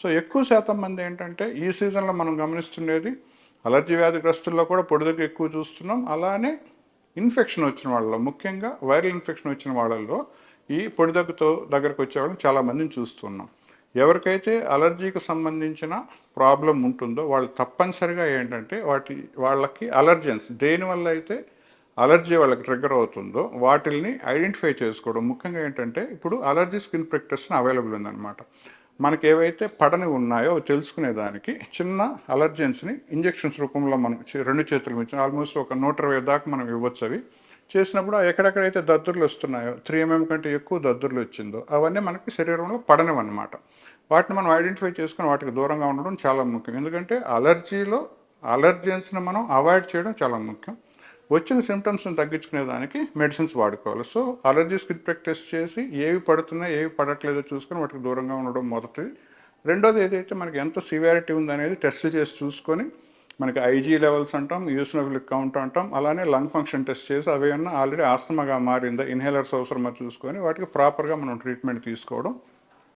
So ఎక్కువ శాతం మంది ఏంటంటే ఈ సీజన్లో మనం గమనిస్తుండేది అలర్జీ వ్యాధిగ్రస్తుల్లో కూడా పొడిదగ్గు ఎక్కువ చూస్తున్నాం. అలానే ఇన్ఫెక్షన్ వచ్చిన వాళ్ళలో, ముఖ్యంగా వైరల్ ఇన్ఫెక్షన్ వచ్చిన వాళ్ళల్లో ఈ పొడిదగ్గుతో దగ్గరకు వచ్చేవాళ్ళని చాలామందిని చూస్తున్నాం. ఎవరికైతే అలర్జీకి సంబంధించిన ప్రాబ్లం ఉంటుందో వాళ్ళు తప్పనిసరిగా ఏంటంటే వాళ్ళకి అలర్జెన్స్ దేనివల్ల అయితే అలర్జీ వాళ్ళకి ట్రిగ్గర్ అవుతుందో వాటిల్ని ఐడెంటిఫై చేసుకోవడం. ముఖ్యంగా ఏంటంటే ఇప్పుడు allergy skin prick test available ఉందన్నమాట. మనకి ఏవైతే పడని ఉన్నాయో తెలుసుకునేదానికి చిన్న అలర్జెన్స్ని ఇంజెక్షన్స్ రూపంలో మనం 2 చేతుల నుంచి ఆల్మోస్ట్ ఒక 120 దాకా మనం ఇవ్వచ్చు. అవి చేసినప్పుడు ఎక్కడెక్కడైతే దద్దుర్లు వస్తున్నాయో 3 mm కంటే ఎక్కువ దద్దుర్లు వచ్చిందో అవన్నీ మనకి శరీరంలో పడనివన్నమాట. వాటిని మనం ఐడెంటిఫై చేసుకుని వాటికి దూరంగా ఉండడం చాలా ముఖ్యం. ఎందుకంటే అలర్జెన్స్ని మనం అవాయిడ్ చేయడం చాలా ముఖ్యం. వచ్చిన సిమ్టమ్స్ని తగ్గించుకునేదానికి మెడిసిన్స్ వాడుకోవాలి. So allergy skin prick test చేసి ఏవి పడుతున్నాయి ఏవి పడట్లేదో చూసుకొని వాటికి దూరంగా ఉండడం మొదటిది. రెండోది ఏదైతే మనకి ఎంత సివియారిటీ ఉందనేది టెస్టులు చేసి చూసుకొని మనకి ఐజీ లెవెల్స్ అంటాం, యూసినోఫిలిక్ కౌంట్ అంటాం, అలానే లంగ్ ఫంక్షన్ టెస్ట్ చేసి అవి ఆల్రెడీ ఆస్తమాగా మారిందా, ఇన్హేలర్స్ అవసరమా చూసుకొని వాటికి ప్రాపర్గా మనం ట్రీట్మెంట్ తీసుకోవడం